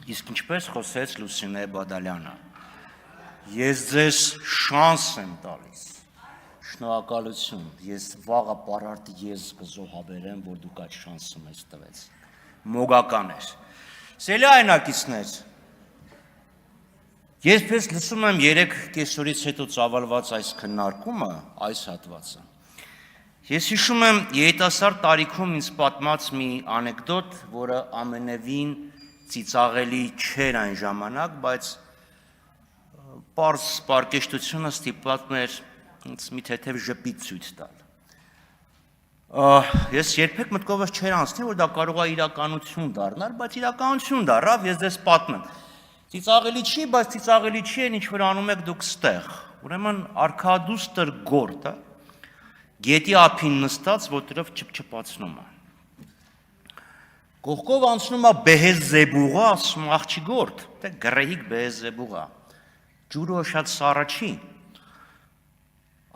Իսկ ինչպես խոսեց Լուսինե Բադալյանը, ես ձեզ շանս եմ տալիս, շնորհակալություն, ես վաղը պարարտի ես կզոհաբերեմ, որ դուք այդ շանսը մեզ տվեց, մոգական էր, սելի այնակիցներ, ես պես լսում եմ 3 կեսօրից հետո ծավալված այս քննարկումը, այս հատվածը, ես հիշում եմ երիտասարդ տարիքում ինձ պատմած մի անեկդոտ, որը ամենևին ծիծաղելի չէր այն ժամանակ, բայց պարզ պարկեշտությունը ստիպված էր մի թեթև ժպիտ ցույց տալ։ Ես երբեք մտքովս չէր անցնի, որ դա կարող է իրականություն դառնալ, բայց իրականություն դառավ, ես ձեզ պատմեմ։ Ծիծաղելի չի, բայց ծիծաղելի չի այն, ինչ որ անում եք դուք ստեղ։ Ուրեմն արքադուստր գորտը գետի ափին նստած, որտեղով չփչփացնում է։ Կողքով անցնում է Բեհեզեբուղը, ասում աղջի գործ, թե գրեհիկ Բեհեզեբուղը, ջուրը շատ սառը չի։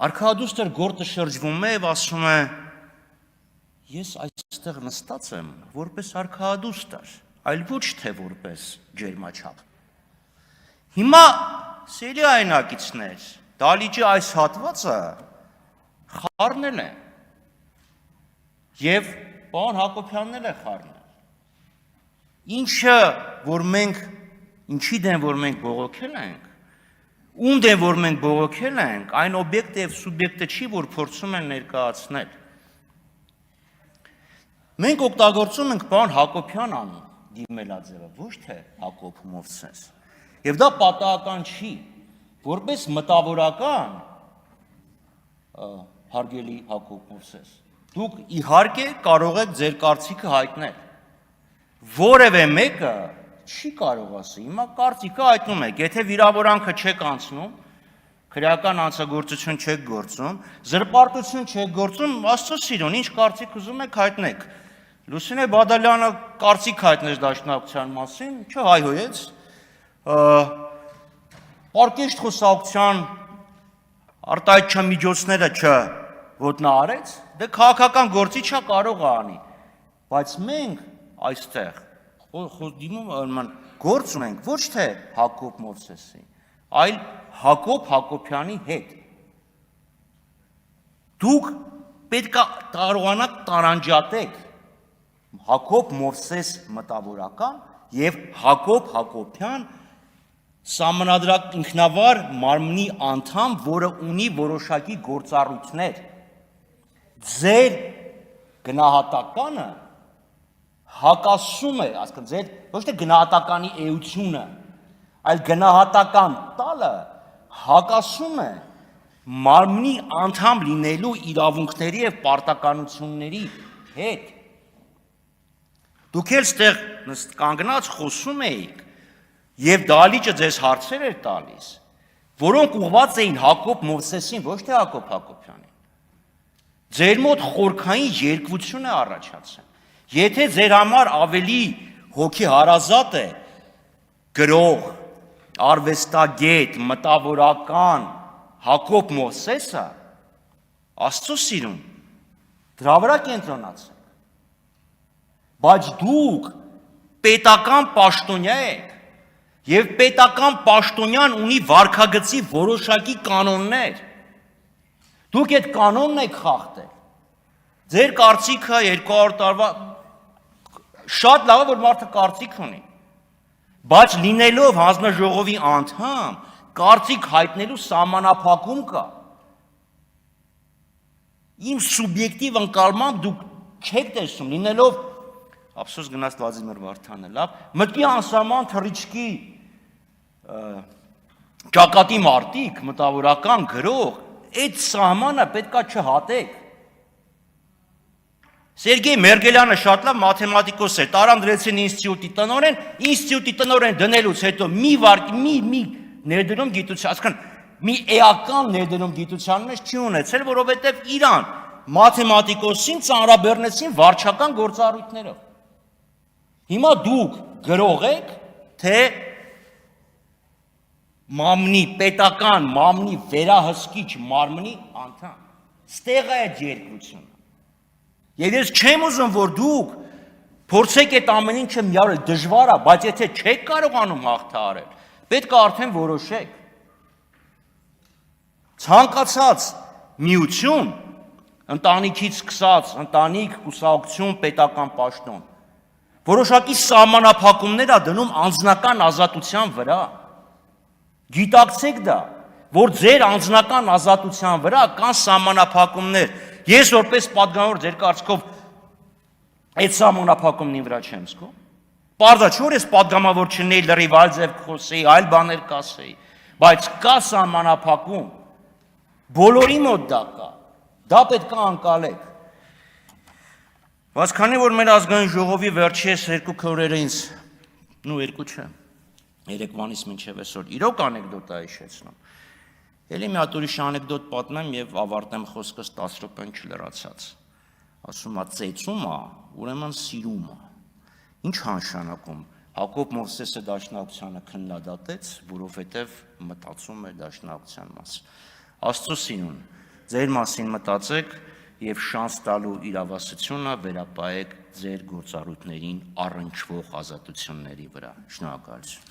Արքադուստր գործը շրջվում է և ասում է, ես այստեղ նստած եմ, որպես արքադուստր, այլ ոչ թե որպես ջերմաչափ։ Հիմա սերի այնակիցներ, դալիճի այս հատվածը խառնել է և պարոն Հակոբյանն էլ է խառնել։ Ինչը, որ մենք, ինչի դեմ, որ մենք բողոքել ենք, ում դեմ, որ մենք բողոքել ենք, այն օբյեկտը և սուբյեկտը չի, որ փորձում են ներկայացնել։ Մենք օգտագործում ենք պարոն Հակոբյան անուն դիմելաձևը, ոչ թե Հակոբ Մովսես։ Եվ դա պատահական չի, որպես մտավորական, հարգելի Հակոբ Մովսես, դուք իհարկե կարող եք ձեր կարծիքը հայտնել։ Որևէ մեկը չի կարող ասի, հիմա կարծիքը հայտնում եք, եթե վիրավորանքը չեք անցնում, քրեական հանցագործություն չեք գործում, զրպարտություն չեք գործում, Աստծո սիրուն, ինչ կարծիք ուզում եք հայտնեք։ Լուսինե Բադալյանը կարծիք հայտնեց դաշնակցության մասին, չհայհոյեց, պարկեշտ խոսակցության արտահայտչական միջոցները չոտնահարեց, դե քաղաքական գործի չա կարող է անի, բայց մենք այստեղ գործ ունենք ոչ թե Հակոբ Մովսեսի, այլ Հակոբ Հակոբյանի հետ։ Դուք պետք է կարողանաք տարանջատեք Հակոբ Մովսես մտավորական և Հակոբ Հակոբյան սահմանադրական ինքնավար մարմնի անդամ, որը ունի որոշակի գործառույթներ։ Ձեր գնահատականը հակասում է, ասկան ձեր ոչ թե գնահատականի էությունը, այլ գնահատական տալը հակասում է մարմնի անդամ լինելու իրավունքների և պարտականությունների հետ։ Դուք էլ ստեղ կանգնած խոսում էիք և դալիճը ձեզ հարցեր էր տալիս, որոնք ուղղված էին Հակոբ Մովսեսին, ոչ թե Հակոբ Հակոբյանին։ Ձեր մոտ խորքային երկվություն է առաջացել։ Եթե ձեր համար ավելի հոգի հարազատ է գրող, արվեստագետ, մտավորական Հակոբ Մովսեսը, Աստծո սիրուն, դրա վրա կենտրոնացեք։ Բայց դուք պետական պաշտոնյա եք, և պետական պաշտոնյան ունի վարքագծի որոշակի կանոններ։ Դուք այդ կանոնն եք խախտել։ Ձեր կարծիքը 200 տարվա շատ լավ է, որ մարդը կարծիք ունի, բայց լինելով հանձնաժողովի անդամ, կարծիք հայտնելու սահմանափակում կա։ Իմ սուբյեկտիվ ընկալմամբ դուք չեք տեսնում, լինելով, ափսոս գնաց Վլադիմիր Վարդանը, լավ, մտքի անսահման թռիչքի ճակատի մարտիկ, մտավորական գրող, այդ սահմանը պետքա չհատեք։ Սերգեյ Մերգելյանը շատ լավ մաթեմատիկոս էր, տարան դրեցին ինստիտուտի տնօրեն դնելուց հետո մի ներդնում գիտության, ասկան մի էական ներդնում գիտության մեջ չի ունեցել, որովհետև իրան մաթեմատիկոսին ծանրաբեռնեցին վարչական գործառույթներով։ Հիմա դուք գրող եք, թե մամնի, պետական մամնի վերահսկիչ մարմնի անդամ, ստեղ է այդ երկրությունը։ Եվ ես չեմ ուզում, որ դուք Փորձեք այդ ամեն ինչը միավորել, դժվար է, բայց եթե չեք կարողանում հաղթահարել, պետք է արդեն որոշեք։ Ցանկացած միություն, ընտանիքից սկսած, ընտանիք, կուսակցություն, պետական պաշտոն, որոշակի սահմանափակումներ է դնում անձնական ազատության վրա։ Գիտակցեք դա, որ ձեր անձնական ազատության վրա կան սահմանափակումներ։ Ես որպես պատգամավոր ձեր կարծիքով այդ սահմանափակումների վրա չեմ զգում։ Պարզա չէ որ ես պատգամավոր չնեի լրիվ այլ ձև խոսեի, այլ բաներ կասեի, բայց կա սահմանափակում։ Բոլորի մոտ դա կա։ Դա պետք է անցալեք։ Բայց քանի որ մեր ազգային ժողովի վերջերս 2 քորերը ինձ, երկու չէ, երեկվանից մինչև այսօր իրոք անեկդոտ է հիշեցնում։ Էլի մի հատ ուրիշ անեկդոտ պատմեմ եւ ավարտեմ խոսքս 10 րոպեն չլրացած։ Ասում է ծեծում է, ուրեմն սիրում է։ Ինչ նշանակում։ Հակոբ Մովսեսը դաշնակցությանը քննադատեց, որովհետեւ մտածում էր դաշնակցության մասին։ Աստծո սիրուն, ձեր մասին մտածեք եւ շանս տալու իրավասությունը վերապահեք ձեր գործառույթներին առնչվող ազատությունների վրա։ Շնորհակալություն։